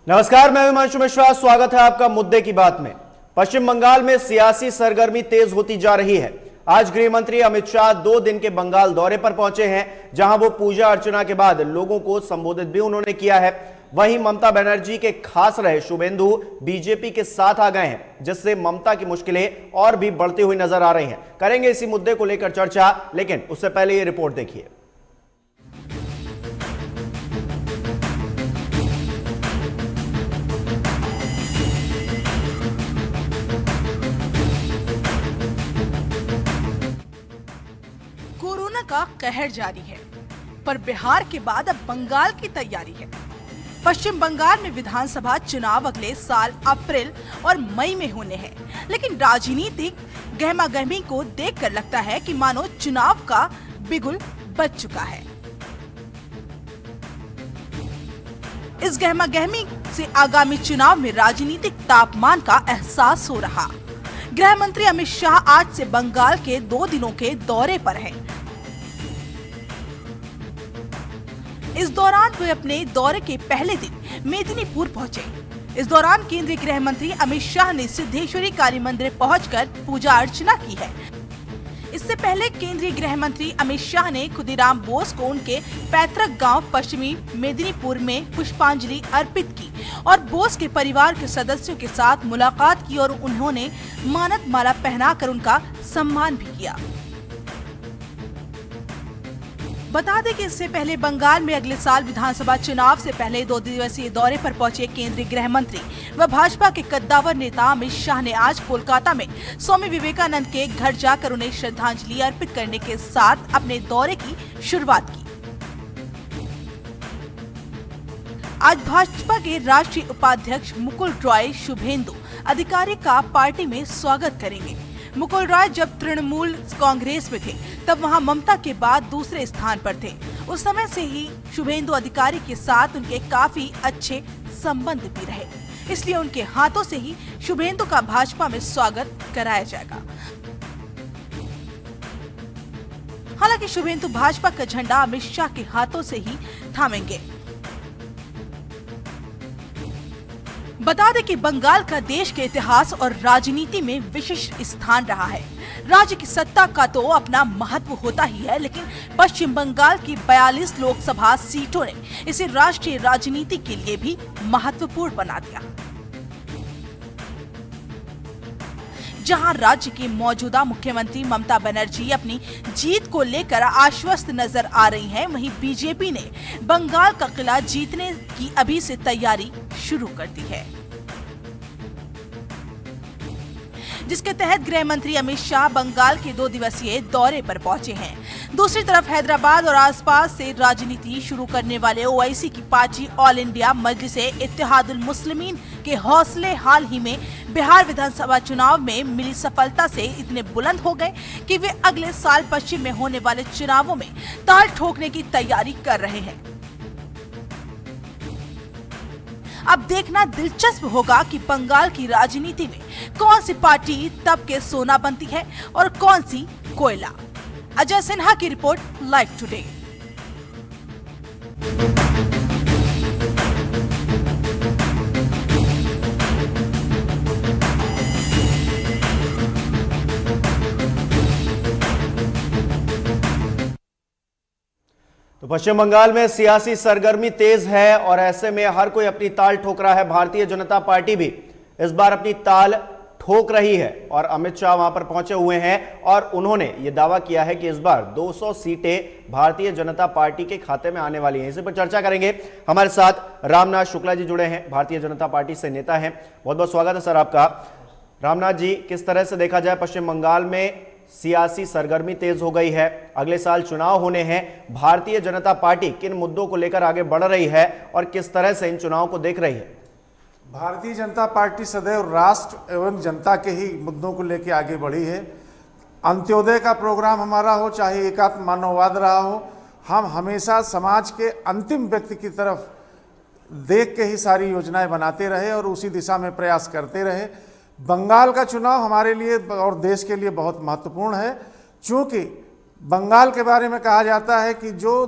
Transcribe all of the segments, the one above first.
नमस्कार, मैं हिमांशु मिश्रा। स्वागत है आपका मुद्दे की बात में। पश्चिम बंगाल में सियासी सरगर्मी तेज होती जा रही है। आज गृह मंत्री अमित शाह 2 दिन के बंगाल दौरे पर पहुंचे हैं, जहां वो पूजा अर्चना के बाद लोगों को संबोधित भी उन्होंने किया है। वहीं ममता बनर्जी के खास रहे शुभेंदु बीजेपी के साथ आ गए हैं, जिससे ममता की मुश्किलें और भी बढ़ती हुई नजर आ रही हैं। करेंगे इसी मुद्दे को लेकर चर्चा, लेकिन उससे पहले ये रिपोर्ट देखिए। कोरोना का कहर जारी है, पर बिहार के बाद अब बंगाल की तैयारी है। पश्चिम बंगाल में विधानसभा चुनाव अगले साल अप्रैल और मई में होने हैं, लेकिन राजनीतिक गहमागहमी को देखकर लगता है कि मानो चुनाव का बिगुल बज चुका है। इस गहमागहमी से आगामी चुनाव में राजनीतिक तापमान का एहसास हो रहा। गृह मंत्री अमित शाह आज से बंगाल के 2 दिनों के दौरे पर हैं। इस दौरान वे अपने दौरे के पहले दिन मेदिनीपुर पहुंचे। इस दौरान केंद्रीय गृह मंत्री अमित शाह ने सिद्धेश्वरी काली मंदिर पहुंचकर पूजा अर्चना की है। इससे पहले केंद्रीय गृह मंत्री अमित शाह ने खुदीराम बोस को उनके पैतृक गांव पश्चिमी मेदिनीपुर में पुष्पांजलि अर्पित की और बोस के परिवार के सदस्यों के साथ मुलाकात की और उन्होंने मानद माला पहनाकर उनका सम्मान भी किया। बता दें कि इससे पहले बंगाल में अगले साल विधानसभा चुनाव से पहले 2 दिवसीय दौरे पर पहुंचे केंद्रीय गृह मंत्री व भाजपा के कद्दावर नेता अमित शाह ने आज कोलकाता में स्वामी विवेकानंद के घर जाकर उन्हें श्रद्धांजलि अर्पित करने के साथ अपने दौरे की शुरुआत की। आज भाजपा के राष्ट्रीय उपाध्यक्ष मुकुल रॉय शुभेंदु अधिकारी का पार्टी में स्वागत करेंगे। मुकुल रॉय जब तृणमूल कांग्रेस में थे तब वहां ममता के बाद दूसरे स्थान पर थे। उस समय से ही शुभेंदु अधिकारी के साथ उनके काफी अच्छे संबंध भी रहे, इसलिए उनके हाथों से ही शुभेंदु का भाजपा में स्वागत कराया जाएगा। हालांकि शुभेंदु भाजपा का झंडा अमित शाह के हाथों से ही थामेंगे। बता दें कि बंगाल का देश के इतिहास और राजनीति में विशिष्ट स्थान रहा है। राज्य की सत्ता का तो अपना महत्व होता ही है, लेकिन पश्चिम बंगाल की 42 लोकसभा सीटों ने इसे राष्ट्रीय राजनीति के लिए भी महत्वपूर्ण बना दिया। जहां राज्य की मौजूदा मुख्यमंत्री ममता बनर्जी अपनी जीत को लेकर आश्वस्त नजर आ रही हैं, वहीं बीजेपी ने बंगाल का किला जीतने की अभी से तैयारी शुरू कर दी है, जिसके तहत गृह मंत्री अमित शाह बंगाल के 2 दिवसीय दौरे पर पहुंचे हैं। दूसरी तरफ हैदराबाद और आसपास से राजनीति शुरू करने वाले ओवैसी की पार्टी ऑल इंडिया मजलिस-ए-इत्तेहादुल मुस्लिमीन के हौसले हाल ही में बिहार विधानसभा चुनाव में मिली सफलता से इतने बुलंद हो गए कि वे अगले साल पश्चिम में होने वाले चुनावों में ताल ठोकने की तैयारी कर रहे हैं। अब देखना दिलचस्प होगा कि बंगाल की राजनीति में कौन सी पार्टी तब के सोना बनती है और कौन सी कोयला। अजय सिन्हा की रिपोर्ट, लाइव टुडे। तो पश्चिम बंगाल में सियासी सरगर्मी तेज है और ऐसे में हर कोई अपनी ताल ठोक रहा है। भारतीय जनता पार्टी भी इस बार अपनी ताल ठोक रही है और अमित शाह वहां पर पहुंचे हुए हैं और उन्होंने ये दावा किया है कि इस बार 200 सीटें भारतीय जनता पार्टी के खाते में आने वाली हैं। इसी पर चर्चा करेंगे। हमारे साथ रामनाथ शुक्ला जी जुड़े हैं, भारतीय जनता पार्टी से नेता हैं। बहुत बहुत स्वागत है सर आपका। रामनाथ जी, किस तरह से देखा जाए पश्चिम बंगाल में सियासी सरगर्मी तेज हो गई है, अगले साल चुनाव होने हैं, भारतीय जनता पार्टी किन मुद्दों को लेकर आगे बढ़ रही है और किस तरह से इन चुनावों को देख रही है? भारतीय जनता पार्टी सदैव राष्ट्र एवं जनता के ही मुद्दों को लेकर आगे बढ़ी है। अंत्योदय का प्रोग्राम हमारा हो, चाहे एकात्म मानववाद रहा हो, हम हमेशा समाज के अंतिम व्यक्ति की तरफ देख के ही सारी योजनाएं बनाते रहे और उसी दिशा में प्रयास करते रहे। बंगाल का चुनाव हमारे लिए और देश के लिए बहुत महत्वपूर्ण है, क्योंकि बंगाल के बारे में कहा जाता है कि जो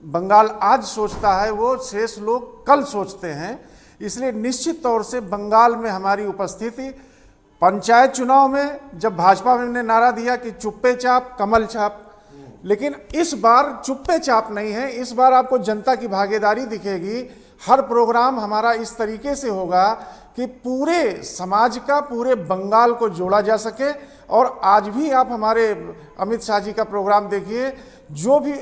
बंगाल आज सोचता है वो शेष लोग कल सोचते हैं। इसलिए निश्चित तौर से बंगाल में हमारी उपस्थिति, पंचायत चुनाव में जब भाजपा ने नारा दिया कि चुप्पे चाप कमल छाप, लेकिन इस बार चुप्पे चाप नहीं है, इस बार आपको जनता की भागीदारी दिखेगी। हर प्रोग्राम हमारा इस तरीके से होगा कि पूरे समाज का, पूरे बंगाल को जोड़ा जा सके। और आज भी आप हमारे अमित शाह जी का प्रोग्राम देखिए, जो भी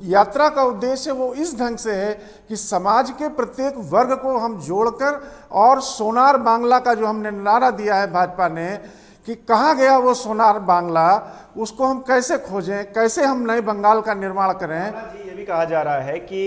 यात्रा का उद्देश्य है वो इस ढंग से है कि समाज के प्रत्येक वर्ग को हम जोड़कर, और सोनार बांग्ला का जो हमने नारा दिया है भाजपा ने कि कहाँ गया वो सोनार बांग्ला, उसको हम कैसे खोजें, कैसे हम नए बंगाल का निर्माण करें। जी, ये भी कहा जा रहा है कि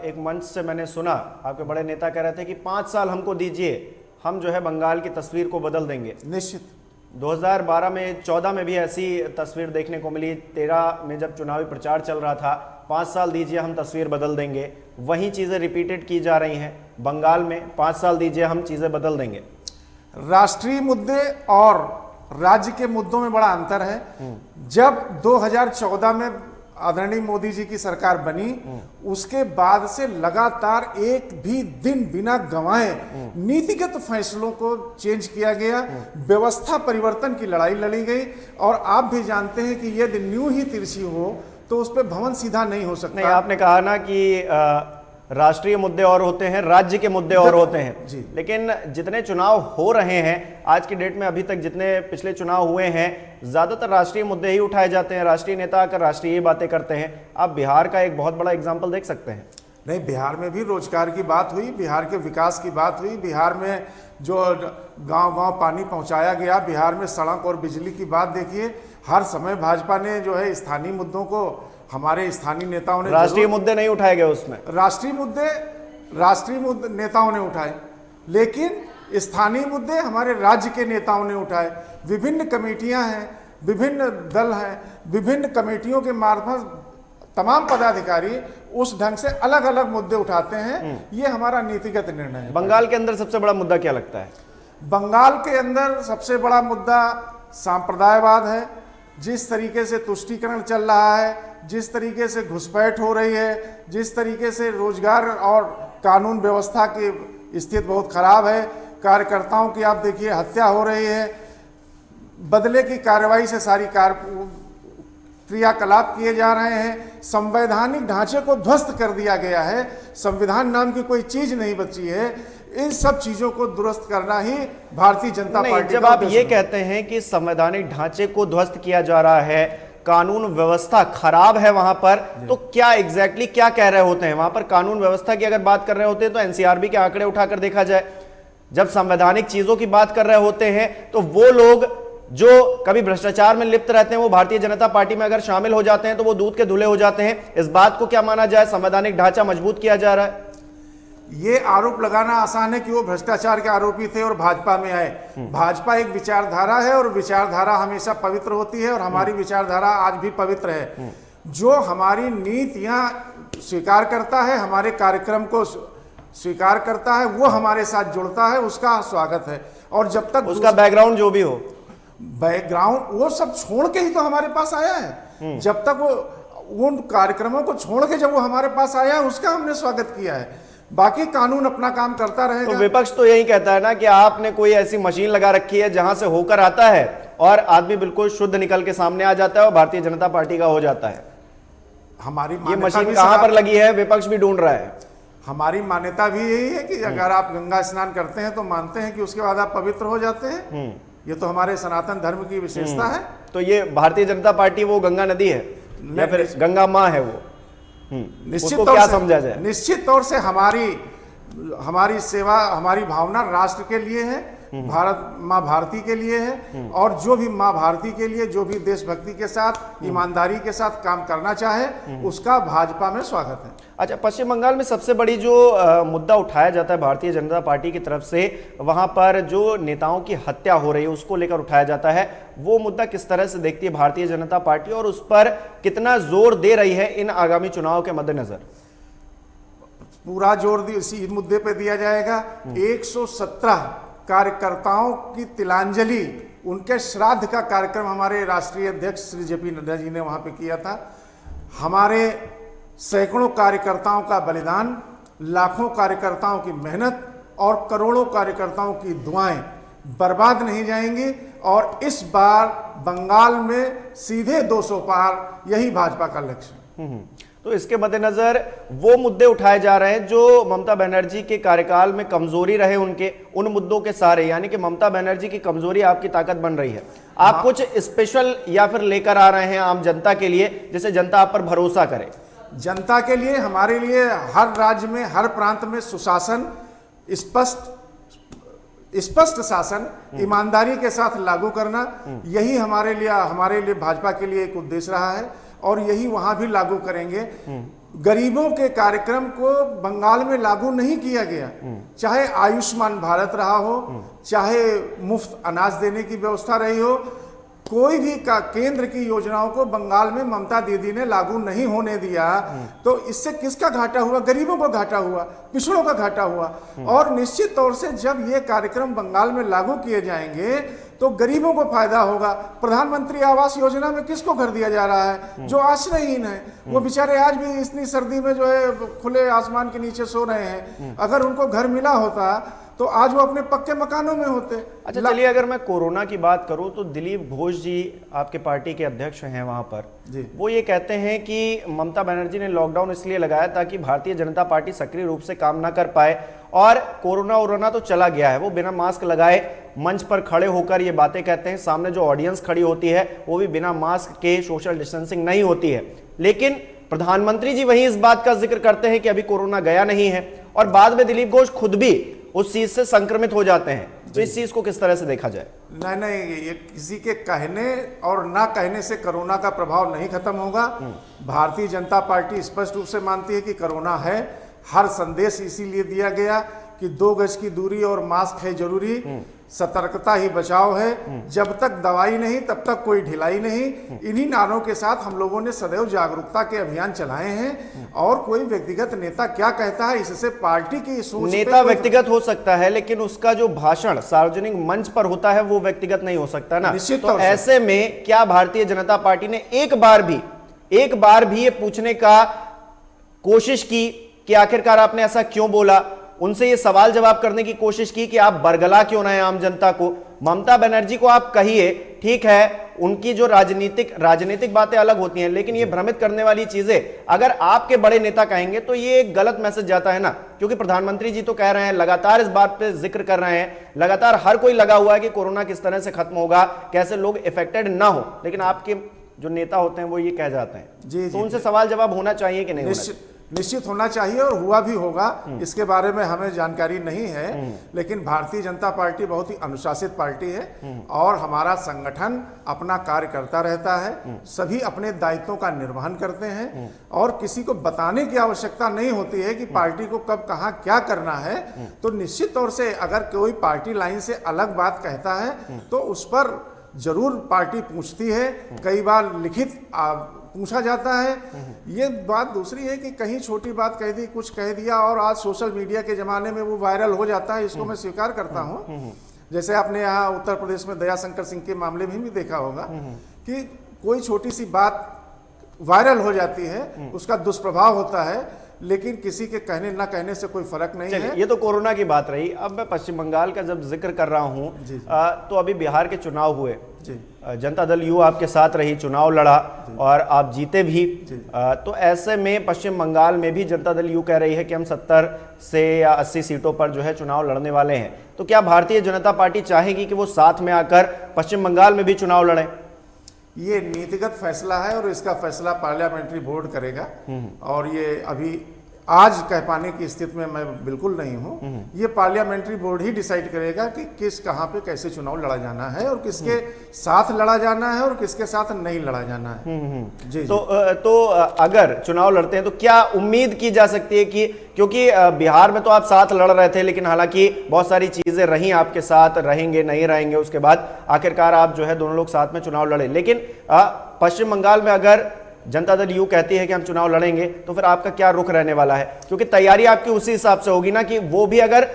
एक मंच से मैंने सुना, आपके बड़े नेता कह रहे थे कि 5 साल हमको दीजिए, हम जो है बंगाल की तस्वीर को बदल देंगे। निश्चित 2012 में, 14 में भी ऐसी तस्वीर देखने को मिली, 13 में जब चुनावी प्रचार चल रहा था, 5 साल दीजिए हम तस्वीर बदल देंगे। वही चीज़ें रिपीटेड की जा रही हैं बंगाल में, 5 साल दीजिए हम चीज़ें बदल देंगे। राष्ट्रीय मुद्दे और राज्य के मुद्दों में बड़ा अंतर है। जब 2014 में आदरणीय मोदी जी की सरकार बनी, उसके बाद से लगातार एक भी दिन बिना गंवाए नीतिगत फैसलों को चेंज किया गया, व्यवस्था परिवर्तन की लड़ाई लड़ी गई। और आप भी जानते हैं कि यदि न्यू ही तिरछी हो तो उस पर भवन सीधा नहीं हो सकता। नहीं, आपने कहा ना कि राष्ट्रीय मुद्दे और होते हैं, राज्य के मुद्दे और होते हैं जी। लेकिन जितने चुनाव हो रहे हैं आज की डेट में, अभी तक जितने पिछले चुनाव हुए हैं, ज्यादातर राष्ट्रीय मुद्दे ही उठाए जाते हैं, राष्ट्रीय नेता आकर राष्ट्रीय बातें करते हैं। आप बिहार का एक बहुत बड़ा एग्जाम्पल देख सकते हैं। नहीं, बिहार में भी रोजगार की बात हुई, बिहार के विकास की बात हुई, बिहार में जो गांव-गांव पानी पहुंचाया गया, बिहार में सड़क और बिजली की बात देखिए। हर समय भाजपा ने जो है स्थानीय मुद्दों को, हमारे स्थानीय नेताओं ने, राष्ट्रीय मुद्दे नहीं उठाए गए उसमें, राष्ट्रीय मुद्दे नेताओं ने उठाए, लेकिन स्थानीय मुद्दे हमारे राज्य के नेताओं ने उठाए। विभिन्न कमेटियां हैं, विभिन्न दल हैं, विभिन्न कमेटियों के मार्फत तमाम पदाधिकारी उस ढंग से अलग अलग मुद्दे उठाते हैं। ये हमारा नीतिगत निर्णय है। बंगाल के अंदर सबसे बड़ा मुद्दा क्या लगता है? बंगाल के अंदर सबसे बड़ा मुद्दा सांप्रदायवाद है। जिस तरीके से तुष्टीकरण चल रहा है, जिस तरीके से घुसपैठ हो रही है, जिस तरीके से रोजगार और कानून व्यवस्था की स्थिति बहुत खराब है, कार्यकर्ताओं की आप देखिए हत्या हो रही है, बदले की कार्रवाई से सारी क्रियाकलाप किए जा रहे हैं, संवैधानिक ढांचे को ध्वस्त कर दिया गया है, संविधान नाम की कोई चीज नहीं बची है। इन सब चीजों को दुरुस्त करना ही भारतीय जनता पार्टी। जब आप ये कहते हैं कि संवैधानिक ढांचे को ध्वस्त किया जा रहा है, कानून व्यवस्था खराब है वहां पर, तो क्या एग्जैक्टली क्या कह रहे होते हैं? वहां पर कानून व्यवस्था की अगर बात कर रहे होते हैं तो एनसीआरबी के आंकड़े उठाकर देखा जाए। जब संवैधानिक चीजों की बात कर रहे होते हैं तो वो लोग जो कभी भ्रष्टाचार में लिप्त रहते हैं वो भारतीय जनता पार्टी में अगर शामिल हो जाते हैं तो वो दूध के धुले हो जाते हैं। इस बात को क्या माना जाए? संवैधानिक ढांचा मजबूत किया जा रहा है। ये आरोप लगाना आसान है कि वो भ्रष्टाचार के आरोपी थे और भाजपा में आए। भाजपा एक विचारधारा है और विचारधारा हमेशा पवित्र होती है, और हमारी विचारधारा आज भी पवित्र है। जो हमारी नीतियां स्वीकार करता है, हमारे कार्यक्रम को स्वीकार करता है, वो हमारे साथ जुड़ता है, उसका स्वागत है। और जब तक उसका बैकग्राउंड जो भी हो, बैकग्राउंड वो सब छोड़ के ही तो हमारे पास आया है। जब तक वो उन कार्यक्रमों को छोड़ के जब वो हमारे पास आया है, उसका हमने स्वागत किया है। बाकी कानून अपना काम करता रहेगा। तो विपक्ष तो यही कहता है ना कि आपने कोई ऐसी मशीन लगा रखी है जहां से होकर आता है और आदमी बिल्कुल शुद्ध निकल के सामने आ जाता है और भारतीय जनता पार्टी का हो जाता है। हमारी ये मशीन कहां पर लगी है, विपक्ष भी ढूंढ रहा है। हमारी मान्यता भी यही है कि अगर आप गंगा स्नान करते हैं तो मानते हैं कि उसके बाद आप पवित्र हो जाते हैं। ये तो हमारे सनातन धर्म की विशेषता है। तो ये भारतीय जनता पार्टी वो गंगा नदी है या फिर गंगा माँ है वो? निश्चित उसको तौर क्या से समझा जाए? निश्चित तौर से हमारी सेवा, हमारी भावना राष्ट्र के लिए है, भारत माँ भारती के लिए है। और जो भी माँ भारती के लिए, जो भी देशभक्ति के साथ, ईमानदारी के साथ काम करना चाहे, उसका भाजपा में स्वागत है। अच्छा, पश्चिम बंगाल में सबसे बड़ी जो मुद्दा उठाया जाता है भारतीय जनता पार्टी की तरफ से, वहां पर जो नेताओं की हत्या हो रही है उसको लेकर उठाया जाता है। वो मुद्दा किस तरह से देखती है भारतीय जनता पार्टी और उस पर कितना जोर दे रही है इन आगामी चुनाव के मद्देनजर? पूरा जोर इसी मुद्दे पे दिया जाएगा। 117 कार्यकर्ताओं की तिलांजलि, उनके श्राद्ध का कार्यक्रम हमारे राष्ट्रीय अध्यक्ष श्री जेपी नड्डा जी ने वहां पे किया था। हमारे सैकड़ों कार्यकर्ताओं का बलिदान, लाखों कार्यकर्ताओं की मेहनत और करोड़ों कार्यकर्ताओं की दुआएं बर्बाद नहीं जाएंगी और इस बार बंगाल में सीधे 200 पार, यही भाजपा का लक्ष्य है। तो इसके मद्देनजर वो मुद्दे उठाए जा रहे हैं जो ममता बनर्जी के कार्यकाल में कमजोरी रहे, उनके उन मुद्दों के सारे, यानी कि ममता बनर्जी की कमजोरी आपकी ताकत बन रही है। आप कुछ स्पेशल या फिर लेकर आ रहे हैं आम जनता के लिए, जिससे जनता आप पर भरोसा करे? जनता के लिए, हमारे लिए हर राज्य में, हर प्रांत में सुशासन, स्पष्ट शासन ईमानदारी के साथ लागू करना, यही हमारे लिए भाजपा के लिए एक उद्देश्य रहा है और यही वहां भी लागू करेंगे। गरीबों के कार्यक्रम को बंगाल में लागू नहीं किया गया, चाहे आयुष्मान भारत रहा हो, चाहे मुफ्त अनाज देने की व्यवस्था रही हो, कोई भी का केंद्र की योजनाओं को बंगाल में ममता दीदी ने लागू नहीं होने दिया। तो इससे किसका घाटा हुआ? गरीबों को घाटा हुआ, पिछड़ों का घाटा हुआ। और निश्चित तौर से जब ये कार्यक्रम बंगाल में लागू किए जाएंगे तो गरीबों को फायदा होगा। प्रधानमंत्री आवास योजना में किसको घर दिया जा रहा है? जो आश्रयहीन है, वो बेचारे आज भी इतनी सर्दी में जो है खुले आसमान के नीचे सो रहे हैं। अगर उनको घर मिला होता तो आज वो अपने पक्के मकानों में होते। अच्छा चलिए, अगर मैं कोरोना की बात करूं तो दिलीप घोष जी आपके पार्टी के अध्यक्ष हैं वहां पर जी। वो ये कहते हैं कि ममता बनर्जी ने लॉकडाउन इसलिए लगाया ताकि भारतीय जनता पार्टी सक्रिय रूप से काम ना कर पाए, और कोरोना तो चला गया है। वो बिना मास्क लगाए मंच पर खड़े होकर ये बातें कहते हैं, सामने जो ऑडियंस खड़ी होती है वो भी बिना मास्क के सोशल डिस्टेंसिंग नहीं होती है। लेकिन प्रधानमंत्री जी वही इस बात का जिक्र करते हैं कि अभी कोरोना गया नहीं है, और बाद में दिलीप घोष खुद भी उस चीज से संक्रमित हो जाते हैं। तो इस चीज को किस तरह से देखा जाए? नहीं, ये किसी के कहने और ना कहने से कोरोना का प्रभाव नहीं खत्म होगा। भारतीय जनता पार्टी स्पष्ट रूप से मानती है कि कोरोना है। हर संदेश इसीलिए दिया गया कि 2 गज की दूरी और मास्क है जरूरी, सतर्कता ही बचाव है, जब तक दवाई नहीं तब तक कोई ढिलाई नहीं। इन्हीं नारों के साथ हम लोगों ने सदैव जागरूकता के अभियान चलाए हैं। और कोई व्यक्तिगत नेता क्या कहता है, इससे पार्टी की सोच, नेता व्यक्तिगत हो सकता है लेकिन उसका जो भाषण सार्वजनिक मंच पर होता है वो व्यक्तिगत नहीं हो सकता ना। तो ऐसे में क्या भारतीय जनता पार्टी ने एक बार भी ये पूछने का कोशिश की कि आखिरकार आपने ऐसा क्यों बोला? उनसे ये सवाल जवाब करने की कोशिश की कि आप बरगला क्यों ना है आम जनता को? ममता बनर्जी को आप कहिए, ठीक है, उनकी जो राजनीतिक बातें अलग होती हैं, लेकिन ये भ्रमित करने वाली चीजें अगर आपके बड़े नेता कहेंगे तो ये एक गलत मैसेज जाता है ना। क्योंकि प्रधानमंत्री जी तो कह रहे हैं, लगातार इस बात पे जिक्र कर रहे हैं, लगातार हर कोई लगा हुआ है कि कोरोना किस तरह से खत्म होगा, कैसे लोग इफेक्टेड ना हो, लेकिन आपके जो नेता होते हैं वो ये कह जाते हैं। तो उनसे सवाल जवाब होना चाहिए कि नहीं? निश्चित होना चाहिए और हुआ भी होगा। इसके बारे में हमें जानकारी नहीं है, लेकिन भारतीय जनता पार्टी बहुत ही अनुशासित पार्टी है और हमारा संगठन अपना कार्य करता रहता है। सभी अपने दायित्वों का निर्वहन करते हैं और किसी को बताने की आवश्यकता नहीं होती है कि पार्टी को कब कहाँ क्या करना है। तो निश्चित तौर से अगर कोई पार्टी लाइन से अलग बात कहता है तो उस पर जरूर पार्टी पूछती है, कई बार लिखित पूछा जाता है। ये बात दूसरी है कि कहीं छोटी बात कह दी, कुछ कह दिया और आज सोशल मीडिया के जमाने में वो वायरल हो जाता है, इसको मैं स्वीकार करता हूँ। जैसे आपने यहाँ उत्तर प्रदेश में दया शंकर सिंह के मामले में भी देखा होगा कि कोई छोटी सी बात वायरल हो जाती है, उसका दुष्प्रभाव होता है, लेकिन किसी के कहने ना कहने से कोई फर्क नहीं है। ये तो कोरोना की बात रही। अब मैं पश्चिम बंगाल का जब जिक्र कर रहा हूं तो अभी बिहार के चुनाव हुए, जनता दल यू आपके साथ रही, चुनाव लड़ा और आप जीते भी। तो ऐसे में पश्चिम बंगाल में भी जनता दल यू कह रही है कि हम 70 से या 80 सीटों पर जो है चुनाव लड़ने वाले हैं। तो क्या भारतीय जनता पार्टी चाहेगी कि वो साथ में आकर पश्चिम बंगाल में भी चुनाव लड़े? ये नीतिगत फैसला है और इसका फैसला पार्लियामेंट्री बोर्ड करेगा और ये अभी आज कह पाने की स्थिति में मैं बिल्कुल नहीं हूँ। ये पार्लियामेंट्री बोर्ड ही डिसाइड करेगा कि किस कहाँ पे कैसे चुनाव लड़ा जाना है और किसके साथ लड़ा जाना है और किसके साथ नहीं लड़ा जाना है। जी तो अगर चुनाव लड़ते हैं तो क्या उम्मीद की जा सकती है कि, क्योंकि बिहार में तो आप साथ लड़ रहे थे लेकिन हालांकि बहुत सारी चीजें रही आपके साथ, रहेंगे नहीं रहेंगे, उसके बाद आखिरकार आप जो है दोनों लोग साथ में चुनाव लड़े, लेकिन पश्चिम बंगाल में अगर जनता दल यू कहती है कि हम चुनाव लड़ेंगे तो फिर आपका क्या रुख रहने वाला है? क्योंकि तैयारी आपकी उसी हिसाब से होगी ना कि वो भी अगर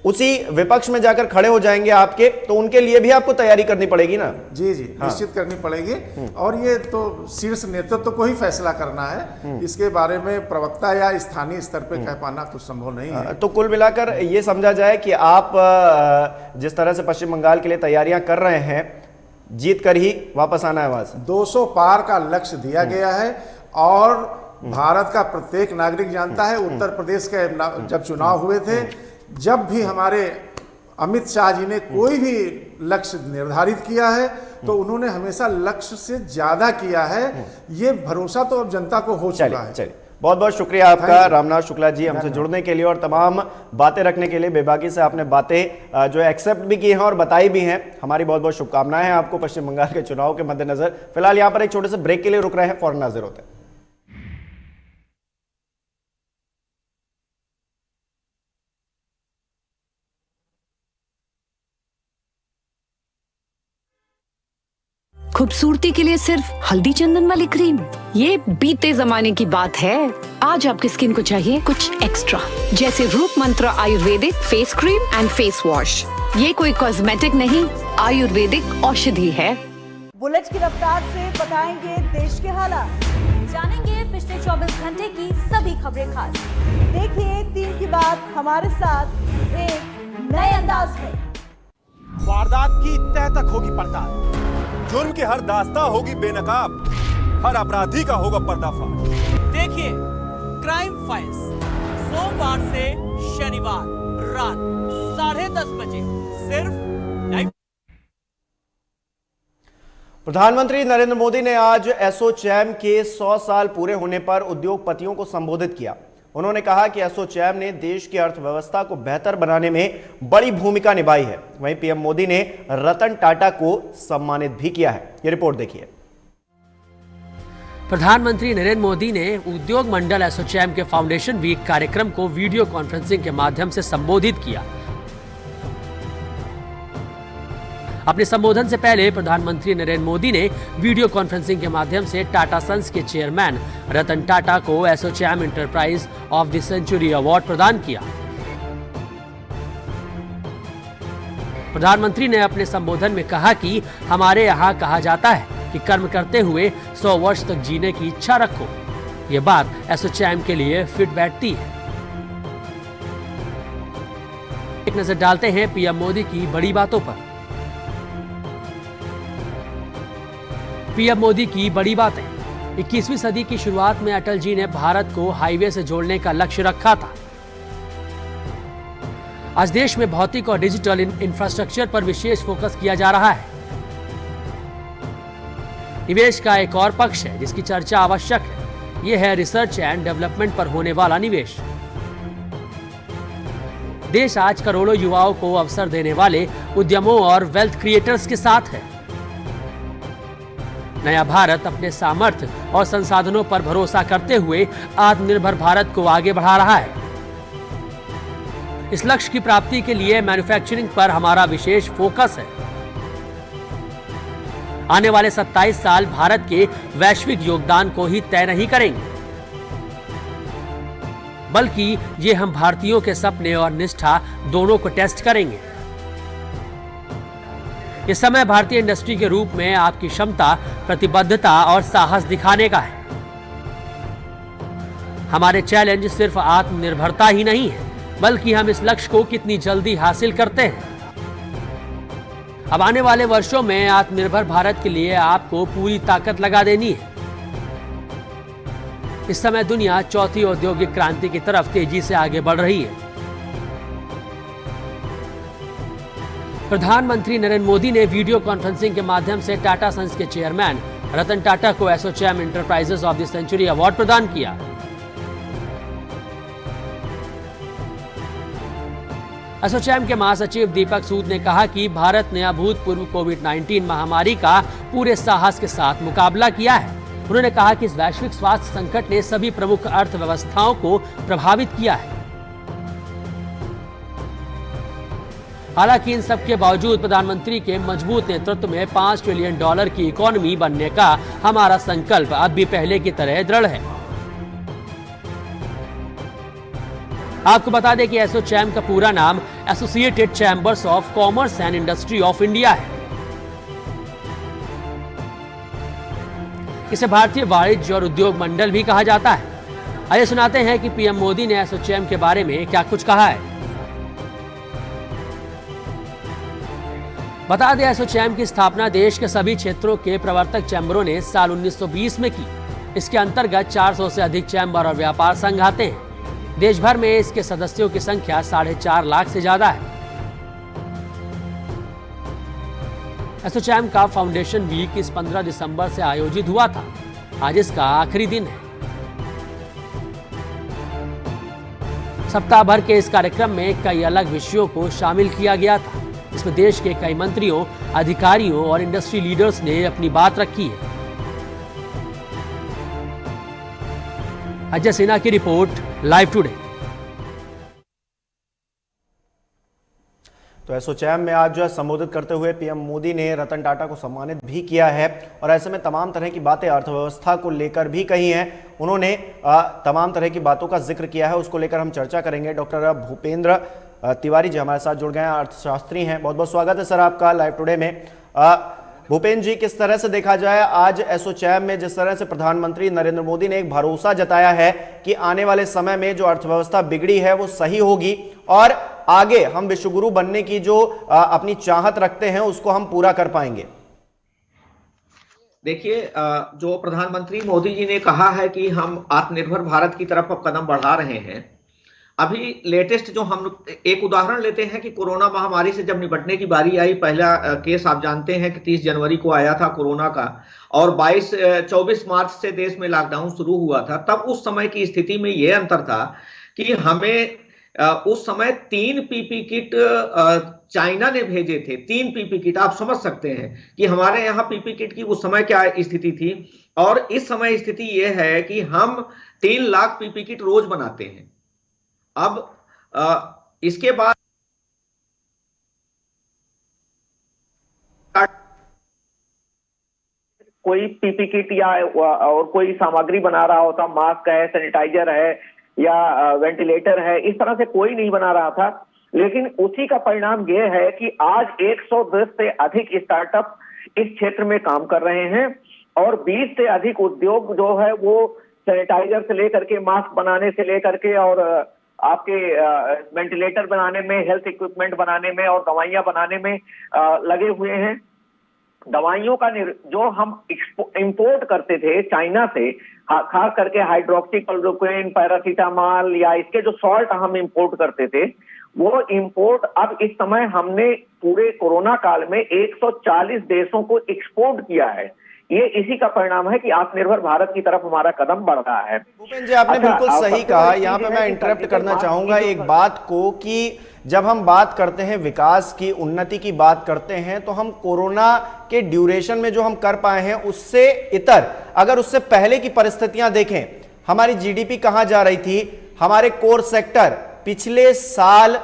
उसी विपक्ष में जाकर खड़े हो जाएंगे आपके, तो उनके लिए भी आपको तैयारी करनी पड़ेगी ना। जी जी, निश्चित करनी पड़ेगी। और ये तो शीर्ष नेतृत्व को ही फैसला करना है, इसके बारे में प्रवक्ता या स्थानीय स्तर पे कह पाना कुछ संभव नहीं है। तो कुल मिलाकर ये समझा जाए कि आप जिस तरह से पश्चिम बंगाल के लिए तैयारियां कर रहे हैं, जीत कर ही वापस आना है वहां से। 200 पार का लक्ष्य दिया गया है और भारत का प्रत्येक नागरिक जानता है, उत्तर प्रदेश के जब चुनाव हुए थे, जब भी हमारे अमित शाह जी ने कोई भी लक्ष्य निर्धारित किया है तो उन्होंने हमेशा लक्ष्य से ज्यादा किया है। ये भरोसा तो अब जनता को हो चुका है। चलिए, बहुत बहुत शुक्रिया आपका रामनाथ शुक्ला जी, हमसे जुड़ने के लिए और तमाम बातें रखने के लिए। बेबाकी से आपने बातें जो एक्सेप्ट भी की हैं और बताई भी हैं। हमारी बहुत बहुत शुभकामनाएं हैं आपको पश्चिम बंगाल के चुनाव के मद्देनजर। फिलहाल यहाँ पर एक छोटे से ब्रेक के लिए रुक रहे हैं, फौरन हाजिर होते हैं। खूबसूरती के लिए सिर्फ हल्दी चंदन वाली क्रीम, ये बीते जमाने की बात है। आज आपकी स्किन को चाहिए कुछ एक्स्ट्रा, जैसे रूप मंत्र Ayurvedic face cream and face wash. ये कोई कॉस्मेटिक नहीं, आयुर्वेदिक औषधि है। बुलेट की रफ्तार से बताएंगे देश के हालात, जानेंगे पिछले 24 घंटे की सभी खबरें खास। देखिए 3 की बात हमारे साथ एक नए अंदाज में। वारदात की तह तक होगी पड़ताल, जुर्म की हर दास्तां होगी बेनकाब, हर अपराधी का होगा पर्दाफाश। देखिए क्राइम फाइल्स सोमवार से शनिवार रात 10:30 बजे सिर्फ लाइव। प्रधानमंत्री नरेंद्र मोदी ने आज एसोचैम के 100 साल पूरे होने पर उद्योगपतियों को संबोधित किया। उन्होंने कहा कि एसोचैम ने देश की अर्थव्यवस्था को बेहतर बनाने में बड़ी भूमिका निभाई है। वहीं पीएम मोदी ने रतन टाटा को सम्मानित भी किया है। ये रिपोर्ट देखिए। प्रधानमंत्री नरेंद्र मोदी ने उद्योग मंडल एसोचैम के फाउंडेशन वीक कार्यक्रम को वीडियो कॉन्फ्रेंसिंग के माध्यम से संबोधित किया। अपने संबोधन से पहले प्रधानमंत्री नरेंद्र मोदी ने वीडियो कॉन्फ्रेंसिंग के माध्यम से टाटा सन्स के चेयरमैन रतन टाटा को ASSOCHAM enterprise of the century award प्रदान किया। प्रधानमंत्री ने अपने संबोधन में कहा कि हमारे यहाँ कहा जाता है कि कर्म करते हुए 100 वर्ष तक जीने की इच्छा रखो। ये बात एसोचैम के लिए फिट बैठती है। एक नजर डालते हैं पीएम मोदी की बड़ी बातों पर। पीएम मोदी की बड़ी बातें। 21वीं सदी की शुरुआत में अटल जी ने भारत को हाईवे से जोड़ने का लक्ष्य रखा था। आज देश में भौतिक और डिजिटल इंफ्रास्ट्रक्चर पर विशेष फोकस किया जा रहा है। निवेश का एक और पक्ष है जिसकी चर्चा आवश्यक है। यह है रिसर्च एंड डेवलपमेंट पर होने वाला निवेश। देश आज करोड़ों युवाओं को अवसर देने वाले उद्यमों और वेल्थ क्रिएटर्स के साथ है। नया भारत अपने सामर्थ्य और संसाधनों पर भरोसा करते हुए आत्मनिर्भर भारत को आगे बढ़ा रहा है। इस लक्ष्य की प्राप्ति के लिए मैन्युफैक्चरिंग पर हमारा विशेष फोकस है। आने वाले 27 साल भारत के वैश्विक योगदान को ही तय नहीं करेंगे, बल्कि ये हम भारतीयों के सपने और निष्ठा दोनों को टेस्ट करेंगे। इस समय भारतीय इंडस्ट्री के रूप में आपकी क्षमता, प्रतिबद्धता और साहस दिखाने का है। हमारे चैलेंज सिर्फ आत्मनिर्भरता ही नहीं है, बल्कि हम इस लक्ष्य को कितनी जल्दी हासिल करते हैं। अब आने वाले वर्षों में आत्मनिर्भर भारत के लिए आपको पूरी ताकत लगा देनी है। इस समय दुनिया चौथी औद्योगिक क्रांति की तरफ तेजी से आगे बढ़ रही है। प्रधानमंत्री नरेंद्र मोदी ने वीडियो कॉन्फ्रेंसिंग के माध्यम से टाटा सन्स के चेयरमैन रतन टाटा को ASSOCHAM enterprises of the century award प्रदान किया। एसोचैम के महासचिव दीपक सूद ने कहा कि भारत ने अभूतपूर्व कोविड-19 महामारी का पूरे साहस के साथ मुकाबला किया है। उन्होंने कहा कि इस वैश्विक स्वास्थ्य संकट ने सभी प्रमुख अर्थव्यवस्थाओं को प्रभावित किया है। हालांकि इन सब के बावजूद प्रधानमंत्री के मजबूत नेतृत्व में $5 ट्रिलियन की इकोनॉमी बनने का हमारा संकल्प अब भी पहले की तरह दृढ़ है। आपको बता दें कि एसोचैम का पूरा नाम associated chambers of commerce and industry of India है। इसे भारतीय वाणिज्य और उद्योग मंडल भी कहा जाता है। आइए सुनाते हैं कि पीएम मोदी ने एसोचैम के बारे में क्या कुछ कहा है। बता दें, एसोचैम की स्थापना देश के सभी क्षेत्रों के प्रवर्तक चैम्बरों ने साल 1920 में की। इसके अंतर्गत 400 से अधिक चैम्बर और व्यापार संघ आते हैं। देश भर में इसके सदस्यों की संख्या 4.5 लाख से ज्यादा है। एसोचैम का फाउंडेशन वीक इस 15 दिसंबर से आयोजित हुआ था। आज इसका आखिरी दिन है। सप्ताह भर के इस कार्यक्रम में कई अलग विषयों को शामिल किया गया था। इसमें देश के कई मंत्रियों, अधिकारियों और इंडस्ट्री लीडर्स ने अपनी बात रखी है। अजय सिन्हा की रिपोर्ट, लाइव टुडे। तो एसोचैम में आज जो है संबोधित करते हुए पीएम मोदी ने रतन टाटा को सम्मानित भी किया है और ऐसे में तमाम तरह की बातें अर्थव्यवस्था को लेकर भी कही हैं। उन्होंने तमाम तरह की बातों का जिक्र किया है, उसको लेकर हम चर्चा करेंगे। डॉक्टर भूपेंद्र तिवारी जी हमारे साथ जुड़ गए हैं, अर्थशास्त्री हैं। बहुत बहुत स्वागत है सर आपका लाइव टुडे में। भूपेंद्र जी, किस तरह से देखा जाए आज एसोचैम में जिस तरह से प्रधानमंत्री नरेंद्र मोदी ने एक भरोसा जताया है कि आने वाले समय में जो अर्थव्यवस्था बिगड़ी है वो सही होगी और आगे हम विश्वगुरु बनने की जो अपनी चाहत रखते हैं उसको हम पूरा कर पाएंगे? देखिए, जो प्रधानमंत्री मोदी जी ने कहा है कि हम आत्मनिर्भर भारत की तरफ अब कदम बढ़ा रहे हैं। अभी लेटेस्ट जो हम एक उदाहरण लेते हैं कि कोरोना महामारी से जब निपटने की बारी आई, पहला केस आप जानते हैं कि 30 जनवरी को आया था कोरोना का और 24 मार्च से देश में लॉकडाउन शुरू हुआ था। तब उस समय की स्थिति में यह अंतर था कि हमें उस समय 3 पीपी किट चाइना ने भेजे थे। 3 पीपी किट, आप समझ सकते हैं कि हमारे यहाँ पीपी किट की उस समय क्या स्थिति थी और इस समय स्थिति यह है कि हम 3 लाख पीपी किट रोज बनाते हैं। अब इसके बाद कोई पीपी किट या और कोई सामग्री बना रहा होता, मास्क है, सैनिटाइजर है या वेंटिलेटर है, इस तरह से कोई नहीं बना रहा था। लेकिन उसी का परिणाम यह है कि आज 110 से अधिक स्टार्टअप इस क्षेत्र में काम कर रहे हैं और 20 से अधिक उद्योग जो है वो सैनिटाइजर से लेकर के, मास्क बनाने से लेकर के और आपके वेंटिलेटर बनाने में, हेल्थ इक्विपमेंट बनाने में और दवाइयां बनाने में लगे हुए हैं। दवाइयों का जो हम इंपोर्ट करते थे चाइना से, खास करके हाइड्रोक्सीक्लोरोक्विन, पैरासीटामोल या इसके जो सॉल्ट हम इंपोर्ट करते थे, वो इंपोर्ट अब इस समय हमने पूरे कोरोना काल में 140 देशों को एक्सपोर्ट किया है। ये इसी का परिणाम है कि आत्मनिर्भर भारत की तरफ हमारा कदम बढ़ रहा है। भूपेंद्र जी, आपने बिल्कुल सही कहा। यहाँ पे मैं इंटरप्ट करना चाहूंगा एक बात को कि जब हम बात करते हैं विकास की, उन्नति की बात करते हैं, तो हम कोरोना के ड्यूरेशन में जो हम कर पाए हैं उससे इतर अगर उससे पहले की परिस्थितियां देखें, हमारी जीडीपी कहां जा रही थी, हमारे कोर सेक्टर पिछले साल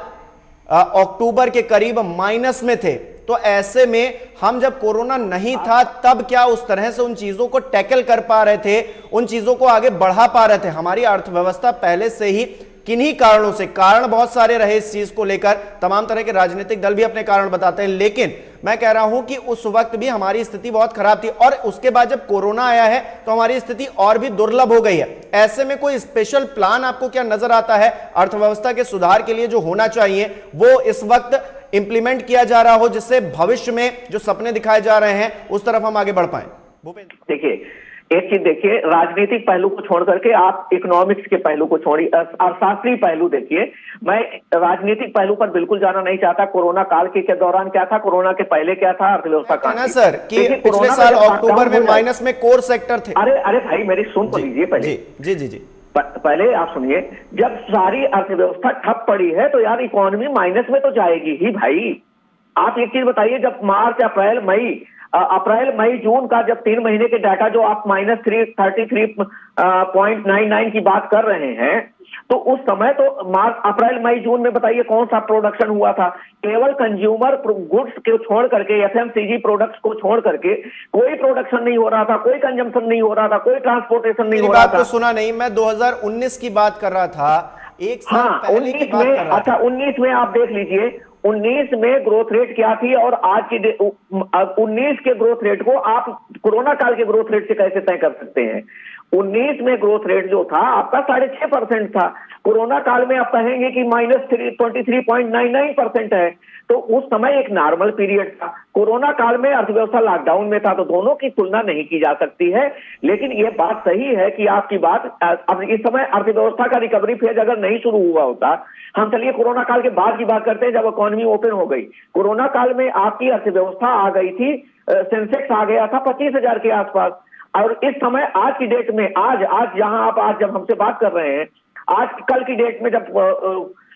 अक्टूबर के करीब माइनस में थे। तो ऐसे में हम जब कोरोना नहीं था तब क्या उस तरह से उन चीजों को टैकल कर पा रहे थे, उन चीजों को आगे बढ़ा पा रहे थे? हमारी अर्थव्यवस्था पहले से ही किन्हीं कारणों से, कारण बहुत सारे रहे इस चीज को लेकर, तमाम तरह के राजनीतिक दल भी अपने कारण बताते हैं, लेकिन मैं कह रहा हूं कि उस वक्त भी हमारी स्थिति बहुत खराब थी और उसके बाद जब कोरोना आया है तो हमारी स्थिति और भी दुर्लभ हो गई है। ऐसे में कोई स्पेशल प्लान आपको क्या नजर आता है अर्थव्यवस्था के सुधार के लिए जो होना चाहिए वो इस वक्त इंप्लीमेंट किया जा रहा हो, जिससे भविष्य में जो सपने दिखाए जा रहे हैं उस तरफ हम आगे बढ़ पाए? देखिए, एक चीज देखिए, राजनीतिक पहलू को छोड़ करके आप इकोनॉमिक्स के पहलू को छोड़िए, अर्थशास्त्री पहलू देखिए। मैं राजनीतिक पहलू पर बिल्कुल जाना नहीं चाहता। कोरोना काल के दौरान क्या था, कोरोना के पहले क्या था, अर्थव्यवस्था का ना सर कि पिछले साल अक्टूबर में माइनस में कोर सेक्टर थे। अरे भाई मेरी सुन तो लीजिए पहले। जी जी जी, पहले आप सुनिए। जब सारी अर्थव्यवस्था ठप पड़ी है तो यार इकोनॉमी माइनस में तो जाएगी ही भाई। आप एक चीज बताइए, जब मार्च, अप्रैल मई जून का जब 3 महीने के डाटा जो आप -33.99 की बात कर रहे हैं, तो उस समय तो मार्च, अप्रैल मई जून में बताइए कौन सा प्रोडक्शन हुआ था? केवल कंज्यूमर गुड्स को छोड़ करके, एफएमसीजी प्रोडक्ट्स को छोड़ करके कोई प्रोडक्शन नहीं हो रहा था, कोई कंजम्पशन नहीं हो रहा था, कोई ट्रांसपोर्टेशन नहीं हो रहा था। सुना नहीं, मैं 2019 की बात कर रहा था। एक साल पहले की बात कर रहा अच्छा, 19 में आप देख लीजिए, 19 में ग्रोथ रेट क्या थी और आज की 19 के ग्रोथ रेट को आप कोरोना काल के ग्रोथ रेट से कैसे तय कर सकते हैं? 19 में ग्रोथ रेट जो था आपका 6.5% था, कोरोना काल में आप कहेंगे कि -23.99% है। तो उस समय एक नॉर्मल पीरियड था, कोरोना काल में अर्थव्यवस्था लॉकडाउन में था, तो दोनों की तुलना नहीं की जा सकती है। लेकिन यह बात सही है कि आपकी बात, अब इस समय अर्थव्यवस्था का रिकवरी फेज अगर नहीं शुरू हुआ होता, हम चलिए कोरोना काल के बाद की बात करते हैं, जब इकोनॉमी ओपन हो गई। कोरोना काल में आपकी अर्थव्यवस्था आ गई थी, सेंसेक्स आ गया था 25,000 के आसपास, और इस समय आज की डेट में, आज जहां आप आज जब हमसे बात कर रहे हैं, आज कल की डेट में जब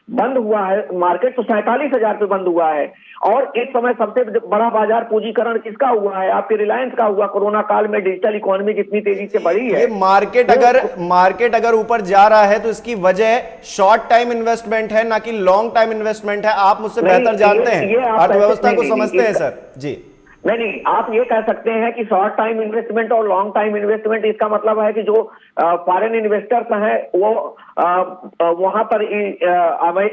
बंद हुआ है मार्केट, तो 47,000 पे बंद हुआ है। और इस समय सबसे बड़ा बाजार पूंजीकरण किसका हुआ है? आपके रिलायंस का हुआ। कोरोना काल में डिजिटल इकोनॉमी जितनी तेजी से बढ़ी है, मार्केट अगर ऊपर जा रहा है तो इसकी वजह शॉर्ट टाइम इन्वेस्टमेंट है, ना कि लॉन्ग टाइम इन्वेस्टमेंट है। आप मुझसे बेहतर जानते हैं, अर्थव्यवस्था को समझते हैं सर जी। नहीं, आप ये कह सकते हैं कि शॉर्ट टाइम इन्वेस्टमेंट और लॉन्ग टाइम इन्वेस्टमेंट, इसका मतलब है कि जो फॉरेन इन्वेस्टर्स हैं वो वहां पर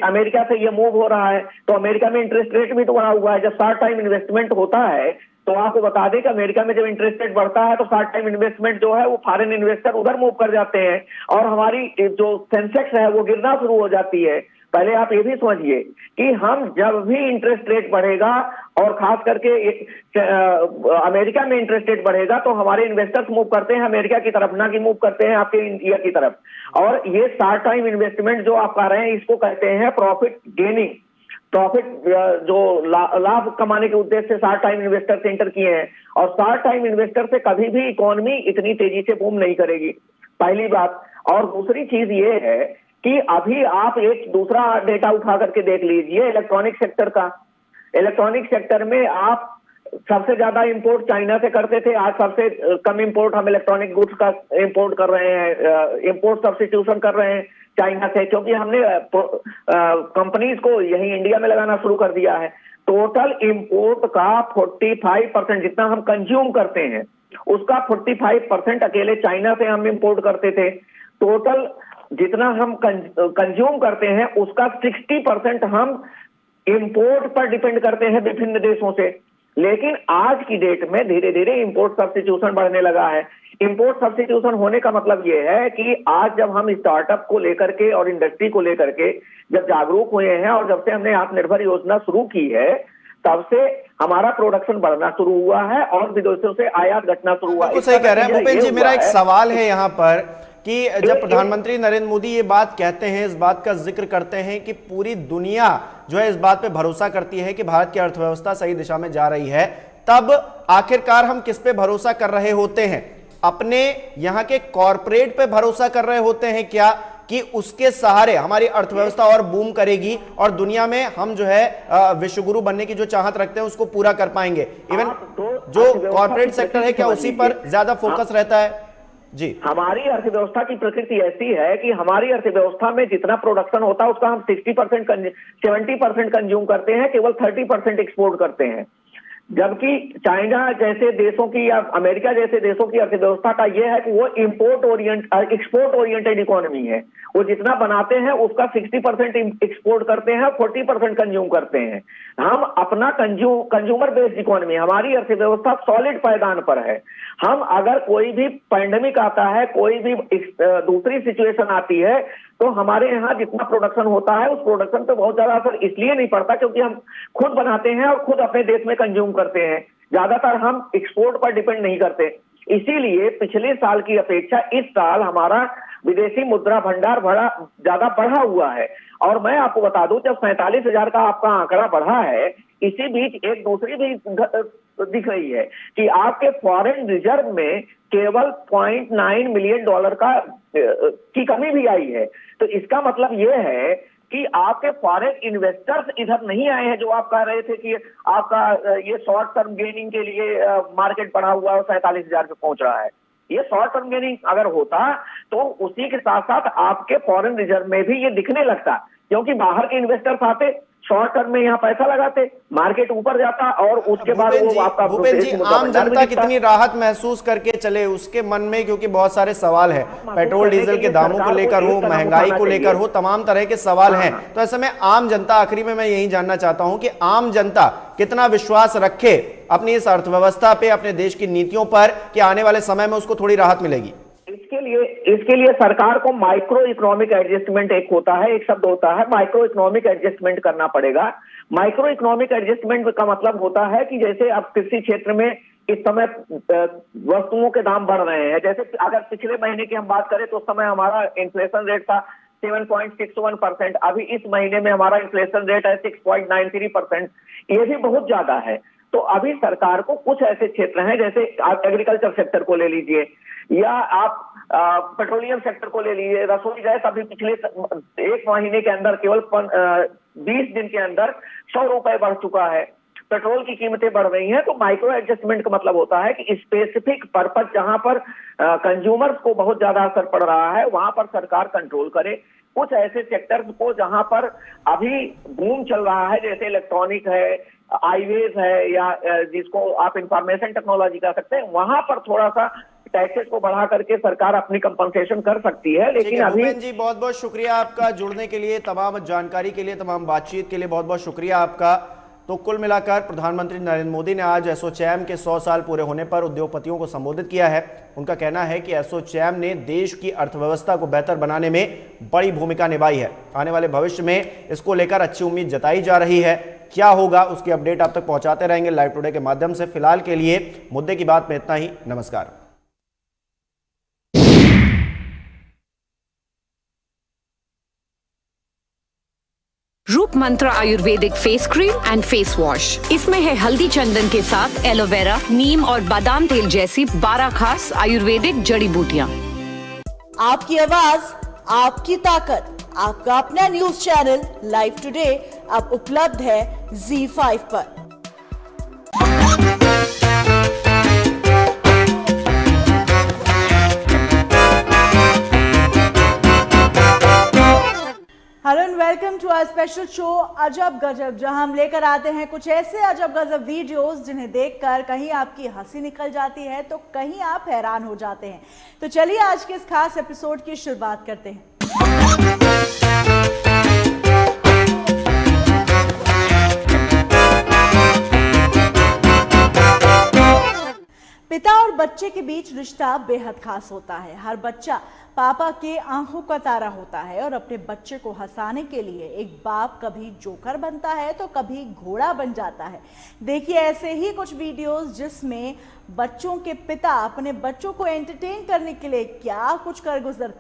अमेरिका से ये मूव हो रहा है, तो अमेरिका में इंटरेस्ट रेट भी तो बढ़ा हुआ है। जब शॉर्ट टाइम इन्वेस्टमेंट होता है तो आपको बता दें कि अमेरिका में जब इंटरेस्ट रेट बढ़ता है तो शॉर्ट टाइम इन्वेस्टमेंट जो है वो फॉरेन इन्वेस्टर उधर मूव कर जाते हैं, और हमारी जो सेंसेक्स है वो गिरना शुरू हो जाती है। पहले आप ये भी समझिए कि हम जब भी इंटरेस्ट रेट बढ़ेगा, और खास करके अमेरिका में इंटरेस्ट रेट बढ़ेगा, तो हमारे इन्वेस्टर्स मूव करते हैं अमेरिका की तरफ, ना कि मूव करते हैं आपके इंडिया की तरफ। और ये शॉर्ट टाइम इन्वेस्टमेंट जो आप कर रहे हैं, इसको कहते हैं प्रॉफिट गेनिंग। प्रॉफिट जो लाभ कमाने के उद्देश्य से शॉर्ट टाइम इन्वेस्टर से एंटर किए हैं, और शॉर्ट टाइम इन्वेस्टर से कभी भी इकोनॉमी इतनी तेजी से बूम नहीं करेगी, पहली बात। और दूसरी चीज ये है कि अभी आप एक दूसरा डेटा उठा करके देख लीजिए इलेक्ट्रॉनिक सेक्टर का। इलेक्ट्रॉनिक सेक्टर में आप सबसे ज्यादा इंपोर्ट चाइना से करते थे, आज सबसे कम इंपोर्ट हम इलेक्ट्रॉनिक गुड्स का इंपोर्ट कर रहे हैं, इंपोर्ट सब्स्टिट्यूशन कर रहे हैं चाइना से, क्योंकि हमने कंपनीज को यही इंडिया में लगाना शुरू कर दिया है। टोटल इंपोर्ट का 45% जितना हम कंज्यूम करते हैं, उसका 45% अकेले चाइना से हम इंपोर्ट करते थे। टोटल जितना हम कंज्यूम करते हैं उसका 60% हम इंपोर्ट पर डिपेंड करते हैं विभिन्न देशों से। लेकिन आज की डेट में धीरे धीरे इंपोर्ट सब्स्टिट्यूशन बढ़ने लगा है। इंपोर्ट सब्स्टिट्यूशन होने का मतलब यह है कि आज जब हम स्टार्टअप को लेकर के और इंडस्ट्री को लेकर के जब जागरूक हुए हैं, और जब से हमने आत्मनिर्भर योजना शुरू की है, तब से हमारा प्रोडक्शन बढ़ना शुरू हुआ है और विदेशों से आयात घटना शुरू हुआ है। सही कह रहे हैं भूपेंद्र जी। मेरा एक सवाल है यहाँ पर कि जब प्रधानमंत्री नरेंद्र मोदी ये बात कहते हैं, इस बात का जिक्र करते हैं कि पूरी दुनिया जो है इस बात पे भरोसा करती है कि भारत की अर्थव्यवस्था सही दिशा में जा रही है, तब आखिरकार हम किस पे भरोसा कर रहे होते हैं? अपने यहाँ के कॉरपोरेट पे भरोसा कर रहे होते हैं क्या, कि उसके सहारे हमारी अर्थव्यवस्था और बूम करेगी और दुनिया में हम जो है विश्वगुरु बनने की जो चाहत रखते हैं उसको पूरा कर पाएंगे? इवन जो कॉरपोरेट सेक्टर है, क्या उसी पर ज्यादा फोकस रहता है? जी, हमारी अर्थव्यवस्था की प्रकृति ऐसी है कि हमारी अर्थव्यवस्था में जितना प्रोडक्शन होता है उसका हम 70% कंज्यूम करते हैं, केवल 30% एक्सपोर्ट करते हैं। जबकि चाइना जैसे देशों की या अमेरिका जैसे देशों की अर्थव्यवस्था का यह है कि वो एक्सपोर्ट ओरिएंटेड इकोनॉमी है। वो जितना बनाते हैं उसका 60% एक्सपोर्ट करते हैं, 40% कंज्यूम करते हैं। हम अपना कंज्यूमर बेस्ड इकोनॉमी, हमारी अर्थव्यवस्था सॉलिड पायदान पर है। हम अगर कोई भी पैंडेमिक आता है, कोई भी दूसरी सिचुएशन आती है, तो हमारे यहाँ जितना प्रोडक्शन होता है उस प्रोडक्शन पे बहुत ज्यादा असर इसलिए नहीं पड़ता क्योंकि हम खुद बनाते हैं और खुद अपने देश में कंज्यूम करते हैं। ज्यादातर हम एक्सपोर्ट पर डिपेंड नहीं करते। इसीलिए पिछले साल की अपेक्षा इस साल हमारा विदेशी मुद्रा भंडार ज्यादा बढ़ा हुआ है। और मैं आपको बता दूं, जब 47,000 का आपका आंकड़ा बढ़ा है, इसी बीच एक दूसरी भी दिख रही है कि आपके फॉरेन रिजर्व में केवल $0.9 मिलियन की कमी भी आई है। तो इसका मतलब यह है कि आपके फॉरेन इन्वेस्टर्स इधर नहीं आए हैं, जो आप कह रहे थे कि आपका ये शॉर्ट टर्म गेनिंग के लिए मार्केट बढ़ा हुआ है और 47,000 पे पहुंच रहा है। ये शॉर्ट टर्म गेनिंग अगर होता तो उसी के साथ साथ आपके फॉरेन रिजर्व में भी ये दिखने लगता क्योंकि बाहर के इन्वेस्टर्स आते, शॉर्ट टर्म में यहाँ पैसा लगाते, मार्केट ऊपर जाता और उसके बाद वो आपका भूपेन जी, आम जनता कितनी राहत महसूस करके चले उसके मन में, क्योंकि बहुत सारे सवाल हैं, पेट्रोल डीजल के दामों को लेकर हो, महंगाई को लेकर हो, तमाम तरह के सवाल हैं। तो ऐसे में आम जनता, आखिरी में मैं यही जानना चाहता हूं कि आम जनता कितना विश्वास रखे अपनी इस अर्थव्यवस्था पे, अपने देश की नीतियों पर, कि आने वाले समय में उसको थोड़ी राहत मिलेगी? इसके लिए सरकार को माइक्रो इकोनॉमिक एडजस्टमेंट एक होता है, एक शब्द होता है माइक्रो इकोनॉमिक एडजस्टमेंट करना पड़ेगा। माइक्रो इकोनॉमिक एडजस्टमेंट का मतलब होता है कि जैसे अब कृषि क्षेत्र में इस समय वस्तुओं के दाम बढ़ रहे हैं। जैसे अगर पिछले महीने की हम बात करें तो उस समय हमारा इन्फ्लेशन रेट था 7.61%, अभी इस महीने में हमारा इन्फ्लेशन रेट है 6.93%। ये भी बहुत ज्यादा है। तो अभी सरकार को कुछ ऐसे क्षेत्र हैं, जैसे आप एग्रीकल्चर सेक्टर को ले लीजिए या आप पेट्रोलियम सेक्टर को ले लीजिए। रसोई गैस अभी पिछले एक महीने के अंदर केवल 20 दिन के अंदर 100 रुपए बढ़ चुका है। पेट्रोल की कीमतें बढ़ रही हैं। तो माइक्रो एडजस्टमेंट का मतलब होता है कि स्पेसिफिक पर्पस जहां पर कंज्यूमर्स को बहुत ज्यादा असर पड़ रहा है वहां पर सरकार कंट्रोल करे। कुछ ऐसे सेक्टर्स को जहां पर अभी बूम चल रहा है, जैसे इलेक्ट्रॉनिक है, हाईवेज है, या जिसको आप इंफॉर्मेशन टेक्नोलॉजी कह सकते हैं, वहां पर थोड़ा सा टैक्सेस को बढ़ा करके सरकार अपनी कंपनसेशन कर सकती है। लेकिन अभी भूपेन जी, बहुत बहुत शुक्रिया आपका जुड़ने के लिए, तमाम जानकारी के लिए, तमाम बातचीत के लिए बहुत बहुत शुक्रिया आपका। तो कुल मिलाकर प्रधानमंत्री नरेंद्र मोदी ने आज एसोचैम के 100 साल पूरे होने पर उद्योगपतियों को संबोधित किया है। उनका कहना है कि एसोचैम ने देश की अर्थव्यवस्था को बेहतर बनाने में बड़ी भूमिका निभाई है। आने वाले भविष्य में इसको लेकर अच्छी उम्मीद जताई जा रही है। क्या होगा उसकी अपडेट आप तक पहुंचाते रहेंगे लाइव टुडे के माध्यम से। फिलहाल के लिए मुद्दे की बात में इतना ही। नमस्कार। रूप मंत्र Ayurvedic face cream and face wash. इसमें है हल्दी चंदन के साथ एलोवेरा, नीम और बादाम तेल जैसी 12 खास आयुर्वेदिक जड़ी बूटियां। आपकी आवाज, आपकी ताकत, आपका अपना न्यूज चैनल लाइव टुडे अब उपलब्ध है ZEE5 पर। Hello and welcome to our special show Ajab Gajab, जहां हम लेकर आते हैं कुछ ऐसे अजब गजब वीडियोस जिन्हें देखकर कहीं आपकी हंसी निकल जाती है तो कहीं आप हैरान हो जाते हैं। तो चलिए आज के इस खास एपिसोड की शुरुआत करते हैं। पिता और बच्चे के बीच रिश्ता बेहद खास होता है। हर बच्चा पापा के आंखों का तारा होता है और अपने बच्चे को हंसाने के लिए एक बाप कभी जोकर बनता है तो कभी घोड़ा बन जाता है। देखिए ऐसे ही कुछ वीडियोस जिसमें बच्चों के पिता अपने बच्चों को एंटरटेन करने के लिए क्या कुछ कर गुजरते हैं।